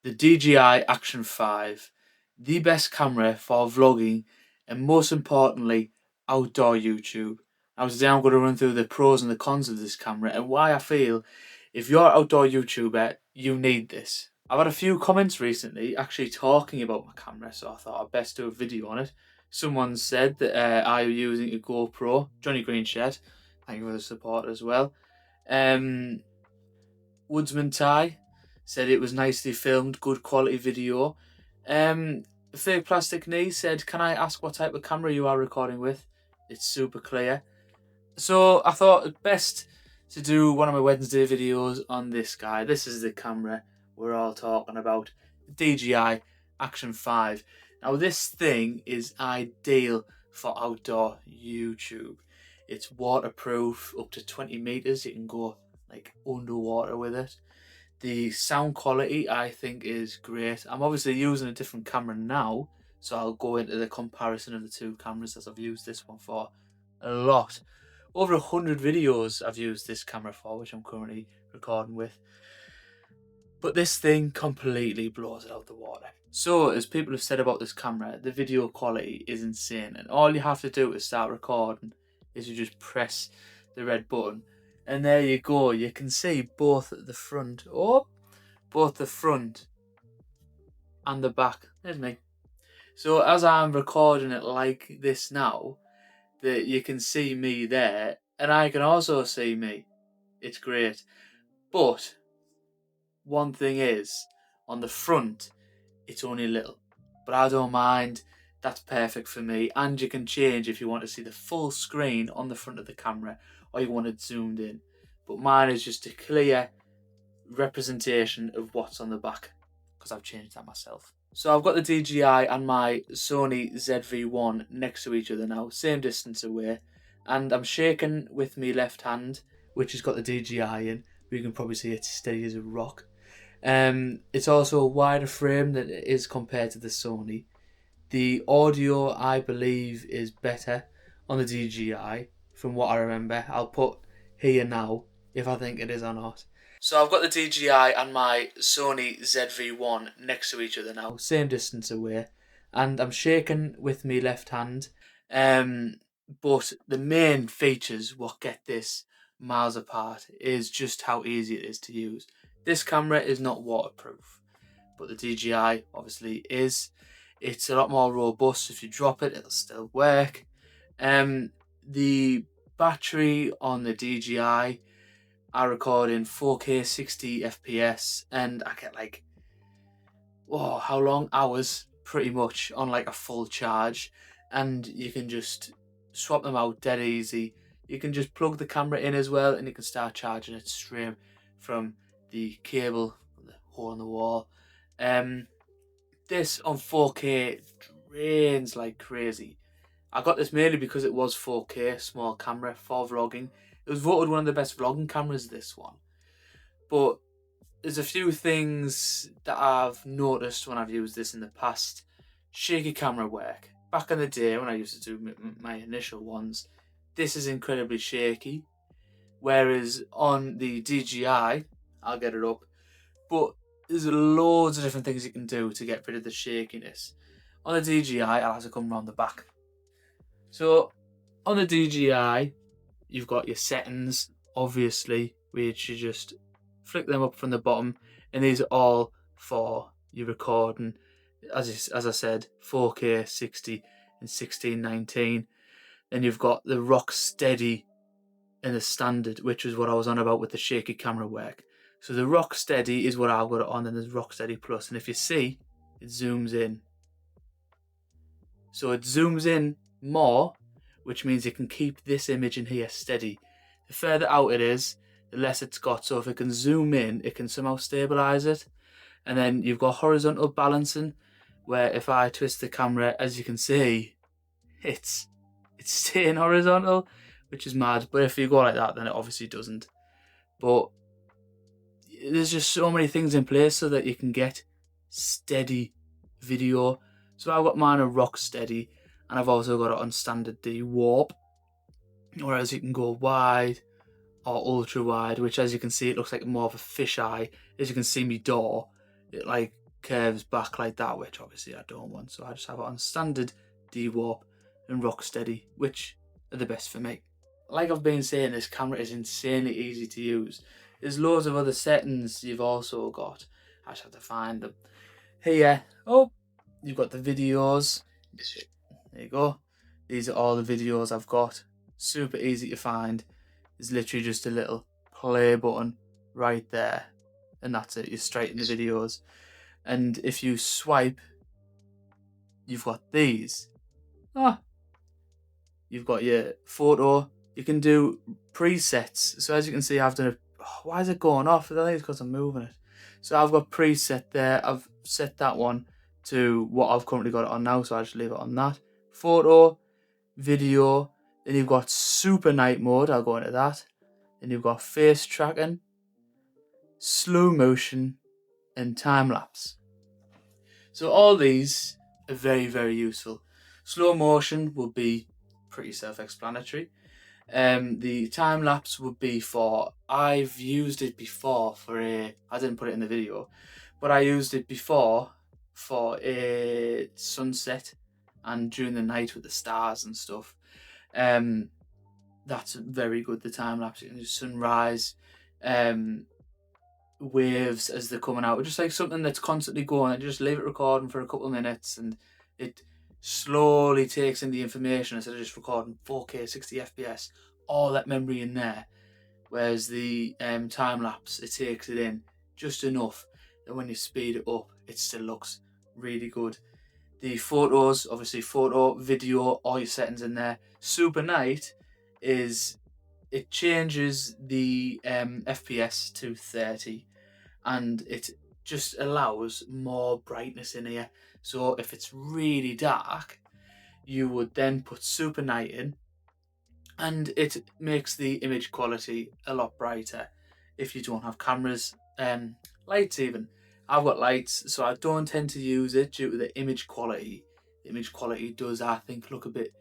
the DJI Action 5, the best camera for vlogging and most importantly, outdoor YouTube. Now today I'm going to run through the pros and the cons of this camera and why I feel if you're an outdoor YouTuber, you need this. I've had a few comments recently actually talking about my camera, so I thought I'd best do a video on it. Someone said that I'm using a GoPro, Johnny Greenshed, thank you for the support as well. Woodsman Ty said it was nicely filmed, good quality video. Fake Plastic Knee said, can I ask what type of camera you are recording with? It's super clear. So I thought it best to do one of my Wednesday videos on this guy. This is the camera we're all talking about, the DJI Action 5. Now this thing is ideal for outdoor YouTube. It's waterproof up to 20 meters. You can go like underwater with it. The sound quality I think is great. I'm obviously using a different camera now, so I'll go into the comparison of the two cameras as I've used this one for a lot. Over 100 videos I've used this camera for, which I'm currently recording with. But this thing completely blows it out the water. So, as people have said about this camera, the video quality is insane, and all you have to do to start recording is you just press the red button, and there you go. You can see both the front, both the front and the back. There's me. So as I'm recording it like this now, that you can see me there, and I can also see me. It's great. But one thing is, on the front, it's only little. But I don't mind. That's perfect for me. And you can change if you want to see the full screen on the front of the camera or you want it zoomed in. But mine is just a clear representation of what's on the back because I've changed that myself. So I've got the DJI and my Sony ZV-1 next to each other now, same distance away, and I'm shaking with my left hand, which has got the DJI in. You can probably see it's steady as a rock. It's also a wider frame than it is compared to the Sony. The audio, I believe, is better on the DJI from what I remember. I'll put here now if I think it is or not. So I've got the DJI and my Sony ZV-1 next to each other now, same distance away, and I'm shaking with my left hand. But the main features, what get this miles apart, is just how easy it is to use. This camera is not waterproof, but the DJI obviously is. It's a lot more robust. If you drop it, it'll still work. The battery on the DJI, I record in 4K 60 FPS and I get like, how long? Hours pretty much on like a full charge, and you can just swap them out dead easy. You can just plug the camera in as well and you can start charging it straight from the cable, the hole in the wall. This on 4K drains like crazy. I got this mainly because it was 4K, small camera for vlogging. It was voted one of the best vlogging cameras, this one. But there's a few things that I've noticed when I've used this in the past. Shaky camera work. Back in the day when I used to do my initial ones, this is incredibly shaky. Whereas on the DJI, I'll get it up, but there's loads of different things you can do to get rid of the shakiness. On the DJI, I'll have to come around the back. So on the DJI, you've got your settings, obviously, which you just flick them up from the bottom, and these are all for your recording. As I said, 4K 60 and 1619. Then you've got the rock steady and the standard, which is what I was on about with the shaky camera work. So the rock steady is what I've got it on, and there's rock steady plus, and if you see, it zooms in. So it zooms in more, which means it can keep this image in here steady. The further out it is, the less it's got. So if it can zoom in, it can somehow stabilize it. And then you've got horizontal balancing, where if I twist the camera, as you can see, it's staying horizontal, which is mad. But if you go like that, then it obviously doesn't. But there's just so many things in place so that you can get steady video. So I've got mine on rock steady, and I've also got it on standard D warp, whereas you can go wide or ultra wide, which as you can see, it looks like more of a fisheye. As you can see me door, it like curves back like that, which obviously I don't want, so I just have it on standard, D-warp and rock steady, which are the best for me. Like I've been saying, this camera is insanely easy to use. There's loads of other settings you've also got. I just have to find them. Here, oh, you've got the videos. There you go. These are all the videos I've got. Super easy to find. There's literally just a little play button right there, and that's it. You're straight in the videos. And if you swipe, you've got these. You've got your photo. You can do presets. So as you can see, I've done a... Oh, why is it going off? I think it's because I'm moving it. So I've got preset there. I've set that one to what I've currently got it on now, so I just leave it on that. Photo, video. Then you've got super night mode. I'll go into that. Then you've got face tracking, slow motion, and time lapse. So all these are very, very useful. Slow motion will be pretty self-explanatory. The time lapse would be for, I've used it before for I didn't put it in the video, but I used it before for a sunset and during the night with the stars and stuff. That's very good, the time lapse. You can do sunrise, waves as they're coming out, just like something that's constantly going, and just leave it recording for a couple of minutes and it slowly takes in the information instead of just recording 4K 60 FPS, all that memory in there. Whereas the time lapse, it takes it in just enough that when you speed it up, it still looks really good. The photos, obviously photo, video, all your settings in there. Super night is, it changes the FPS to 30 and it just allows more brightness in here. So if it's really dark, you would then put super night in and it makes the image quality a lot brighter. If you don't have cameras, lights even. I've got lights, so I don't tend to use it due to the image quality. The image quality does, I think, look a bit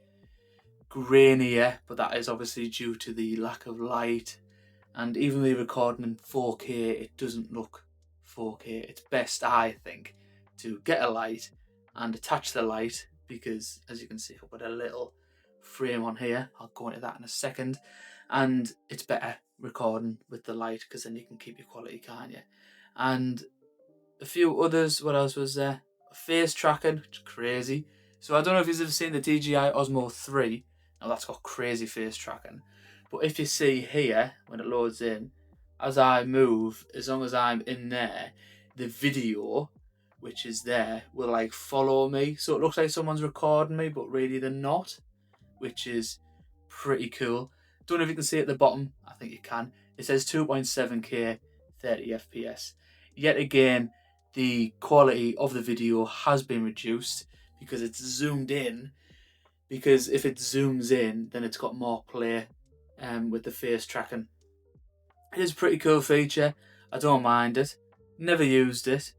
grainier, but that is obviously due to the lack of light. And even with recording in 4K, it doesn't look 4K. It's best, I think, to get a light and attach the light, because as you can see, I've got a little frame on here. I'll go into that in a second. And it's better recording with the light, because then you can keep your quality, can't you? And a few others. What else was there? Face tracking, which is crazy. So I don't know if you've ever seen the DJI Osmo 3. Now that's got crazy face tracking. But if you see here, when it loads in, as I move, as long as I'm in there, the video, which is there, will like follow me. So it looks like someone's recording me, but really they're not, which is pretty cool. Don't know if you can see at the bottom. I think you can. It says 2.7K 30 FPS. Yet again, the quality of the video has been reduced because it's zoomed in. Because if it zooms in, then it's got more play with the face tracking. It is a pretty cool feature. I don't mind it. Never used it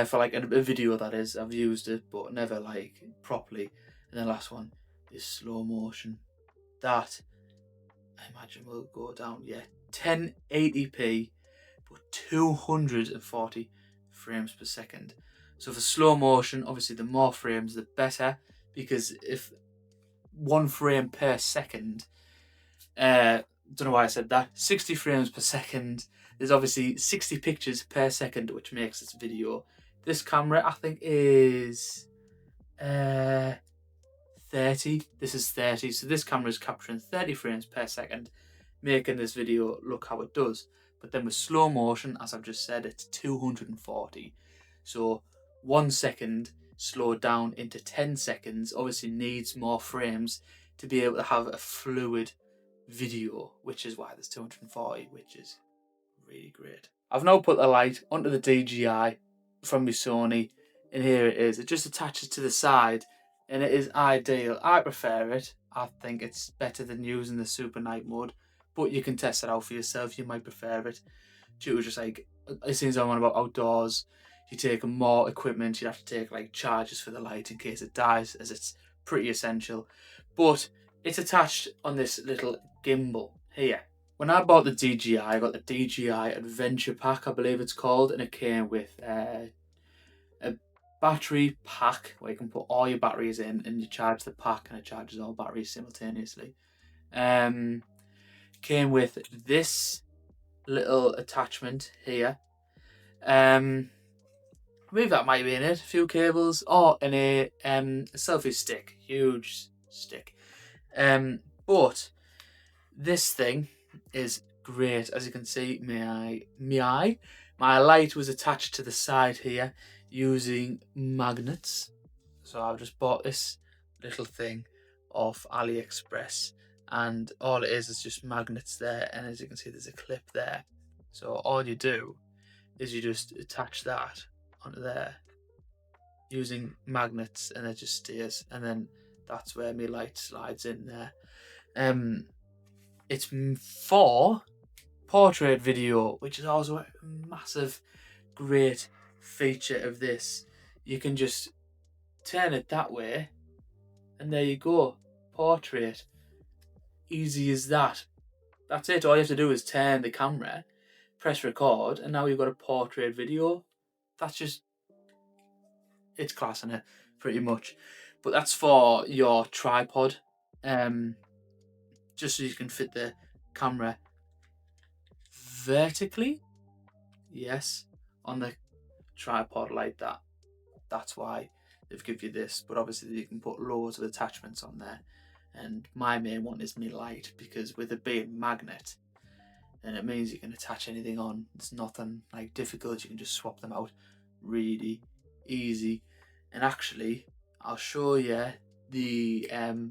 for like a video, that is. I've used it, but never like properly. And the last one is slow motion. That, I imagine, will go down, 1080p, but 240 frames per second. So for slow motion, obviously the more frames the better, because if 1 frame per second, don't know why I said that, 60 frames per second, there's obviously 60 pictures per second, which makes this video. This camera, I think, is 30. This is 30, so this camera is capturing 30 frames per second, making this video look how it does. But then with slow motion, as I've just said, it's 240. So 1 second slowed down into 10 seconds obviously needs more frames to be able to have a fluid video, which is why there's 240, which is really great. I've now put the light onto the DJI from my Sony, and here it is. It just attaches to the side, and it is ideal. I prefer it. I think it's better than using the super night mode, but you can test it out for yourself. You might prefer it due to just like, it seems I'm on about outdoors. You take more equipment, you'd have to take like charges for the light in case it dies, as it's pretty essential. But it's attached on this little gimbal here. When I bought the DJI, I got the DJI Adventure Pack, I believe it's called, and it came with battery pack where you can put all your batteries in and you charge the pack and it charges all batteries simultaneously. Came with this little attachment here. I believe that might be in it. A few cables. Oh, and a selfie stick. Huge stick. But this thing is great. As you can see, my light was attached to the side here using magnets. So I've just bought this little thing off AliExpress, and all it is just magnets there, and as you can see there's a clip there. So all you do is you just attach that onto there using magnets, and it just stays, and then that's where my light slides in there. It's for portrait video, which is also a massive great feature of this. You can just turn it that way and there you go, portrait. Easy as that. That's it. All you have to do is turn the camera, press record, and now you've got a portrait video. That's just, it's class in it, pretty much. But that's for your tripod, just so you can fit the camera vertically, yes, on the tripod like that. That's why they've given you this, but obviously you can put loads of attachments on there, and my main one is my light, because with it being magnet, then it means you can attach anything on. It's nothing like difficult. You can just swap them out really easy. And actually I'll show you the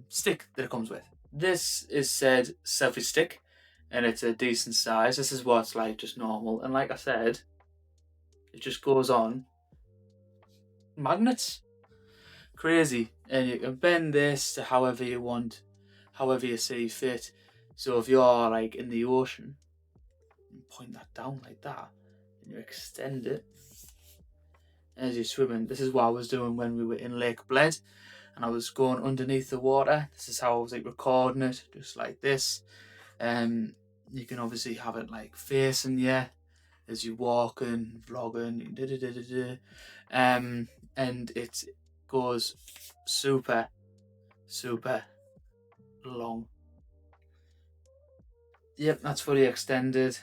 stick that it comes with. This is said selfie stick, and it's a decent size. This is what it's like, just normal, and like I said, it just goes on magnets. Crazy. And you can bend this to however you want, however you see fit. So if you're like in the ocean, you point that down like that and you extend it as you're swimming. This is what I was doing when we were in Lake Bled and I was going underneath the water. This is how I was like recording it, just like this. You can obviously have it like facing you as you're walking, vlogging, and it goes super long. Yep, that's fully extended,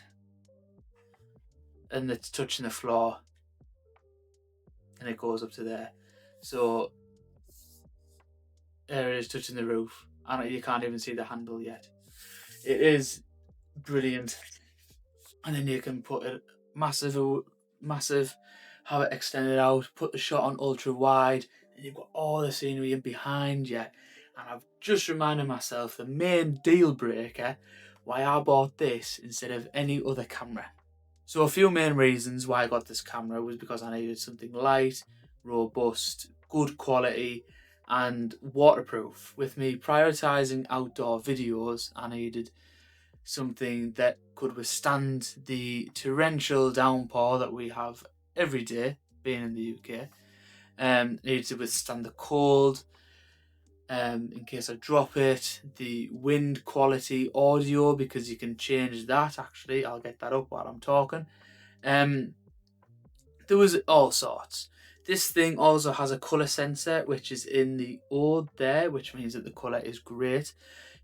and it's touching the floor, and it goes up to there. So there it is, touching the roof, and you can't even see the handle yet. It is brilliant. And then you can put it massive, have it extended out, put the shot on ultra wide, and you've got all the scenery in behind you. And I've just reminded myself the main deal breaker why I bought this instead of any other camera. So a few main reasons why I got this camera was because I needed something light, robust, good quality, and waterproof. With me prioritising outdoor videos, I needed something that could withstand the torrential downpour that we have every day, being in the UK. Needed to withstand the cold, in case I drop it, the wind quality audio, because you can change that. Actually, I'll get that up while I'm talking. There was all sorts. This thing also has a colour sensor, which is in the OD there, which means that the colour is great.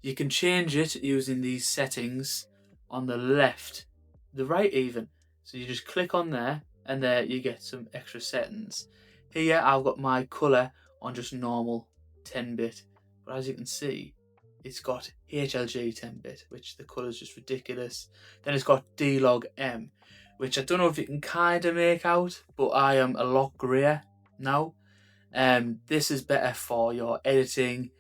You can change it using these settings on the left, the right even. So you just click on there, and there you get some extra settings. Here I've got my colour on just normal 10-bit, but as you can see, it's got HLG 10-bit, which the colour is just ridiculous. Then it's got D-Log M, which I don't know if you can kind of make out, but I am a lot greyer now. This is better for your editing,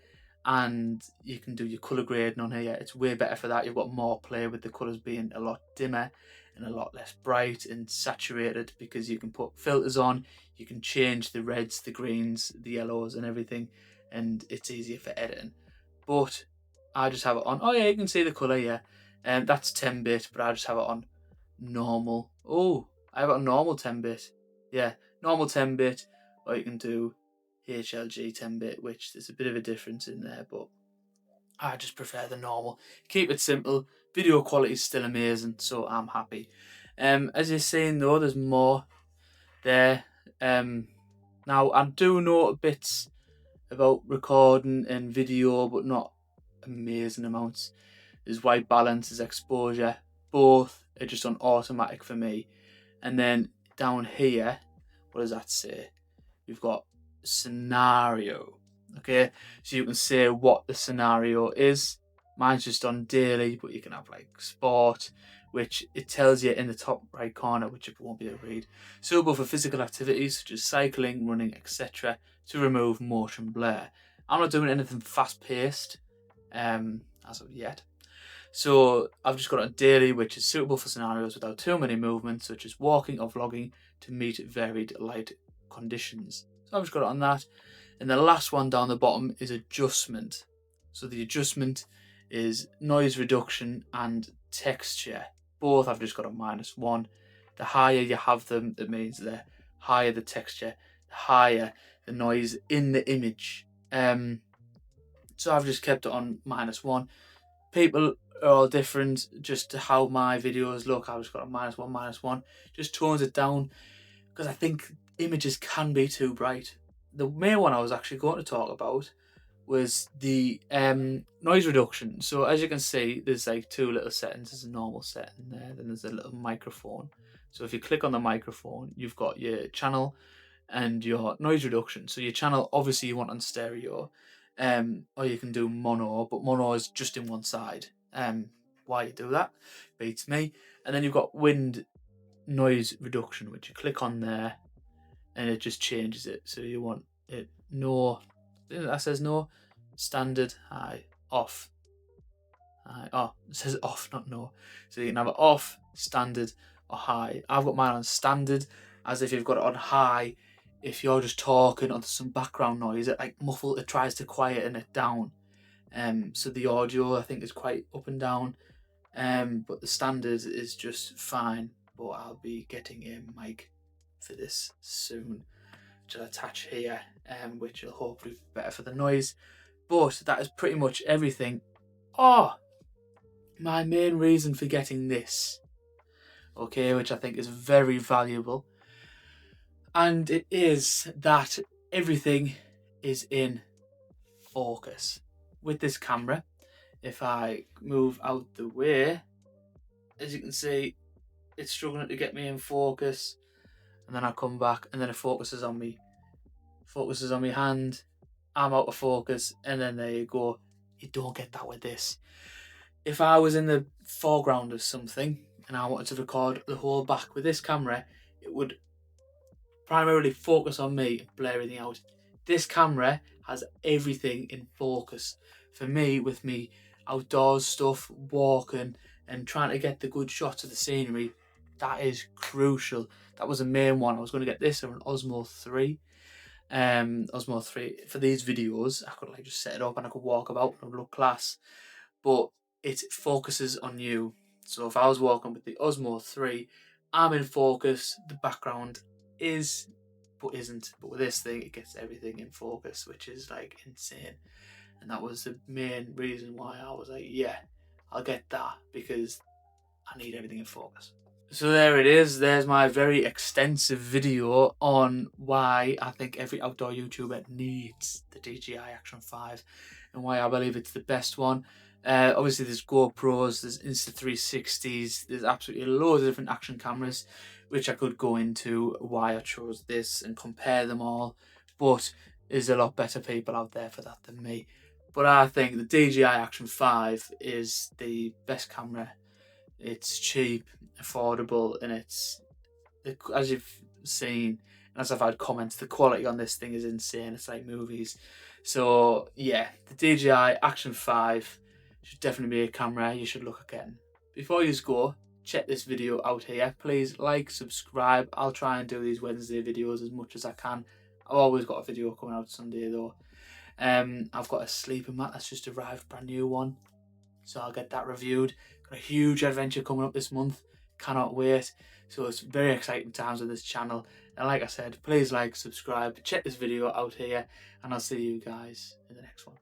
and you can do your colour grading on here. It's way better for that. You've got more play with the colours being a lot dimmer and a lot less bright and saturated, because you can put filters on, you can change the reds, the greens, the yellows and everything, and it's easier for editing. But I just have it on, oh yeah, you can see the colour, yeah. That's 10-bit, but I just have it on normal. Oh, I have it on normal 10-bit. Yeah, normal 10-bit, or you can do HLG 10-bit, which there's a bit of a difference in there, but I just prefer the normal. Keep it simple. Video quality is still amazing, so I'm happy. As you're seeing though, there's more there. Not Now, I do know bits about recording and video, but not amazing amounts. There's white balance, there's exposure. Both are just on automatic for me. And then down here, what does that say? We've got scenario. Okay, so you can say what the scenario is. Mine's just on daily, but you can have like sport, which it tells you in the top right corner, which you won't be able to read. Suitable for physical activities such as cycling, running, etc. to remove motion blur. I'm not doing anything fast paced as of yet. So I've just got a daily, which is suitable for scenarios without too many movements, such as walking or vlogging, to meet varied light conditions. So I've just got it on that. And the last one down the bottom is adjustment. So the adjustment is noise reduction and texture. Both I've just got a -1. The higher you have them, it means the higher the texture, the higher the noise in the image. So I've just kept it on -1. People are all different, just to how my videos look. I've just got a -1, -1. Just tones it down because I think images can be too bright. The main one I was actually going to talk about was the noise reduction. So as you can see, there's like two little settings. There's a normal setting there, then there's a little microphone. So if you click on the microphone, you've got your channel and your noise reduction. So your channel, obviously you want on stereo, or you can do mono, but mono is just in one side. Why you do that beats me. And then you've got wind noise reduction, which you click on there and it just changes it. So you want it no, that says no, standard, high, off. Oh, it says off, not no. So you can have it off, standard, or high. I've got mine on standard, as if you've got it on high. If you're just talking or there's some background noise, it like it tries to quieten it down. So the audio I think is quite up and down. But the standard is just fine. But I'll be getting a mic for this soon, which I'll attach here, which will hopefully be better for the noise. But that is pretty much everything. Oh, my main reason for getting this, okay, which I think is very valuable, and it is that everything is in focus. With this camera, if I move out the way, as you can see, it's struggling to get me in focus, and then I come back and then it focuses on me hand, I'm out of focus, and then there you go. You don't get that with this. If I was in the foreground of something and I wanted to record the whole back with this camera, it would primarily focus on me and blur everything out. This camera has everything in focus. For me, with me outdoors stuff, walking and trying to get the good shots of the scenery, that is crucial. That was the main one. I was going to get this or an Osmo 3. Osmo 3 for these videos. I could like just set it up and I could walk about and it would look class. But it focuses on you. So if I was walking with the Osmo 3, I'm in focus, the background is but isn't. But with this thing, it gets everything in focus, which is like insane. And that was the main reason why I was like, yeah, I'll get that, because I need everything in focus. So there it is. There's my very extensive video on why I think every outdoor YouTuber needs the DJI Action 5 and why I believe it's the best one. Obviously there's GoPros, there's Insta360s, there's absolutely loads of different action cameras, which I could go into why I chose this and compare them all, but there's a lot better people out there for that than me. But I think the DJI Action 5 is the best camera. It's cheap, affordable, and it's, as you've seen, and as I've had comments, the quality on this thing is insane. It's like movies. So yeah, the DJI Action 5 should definitely be a camera you should look at getting. Before you go, check this video out here. Please like, subscribe. I'll try and do these Wednesday videos as much as I can. I've always got a video coming out Sunday though. I've got a sleeping mat that's just arrived, brand new one. So I'll get that reviewed. Got a huge adventure coming up this month. Cannot wait. So it's very exciting times with this channel. And like I said, please like, subscribe, check this video out here, and I'll see you guys in the next one.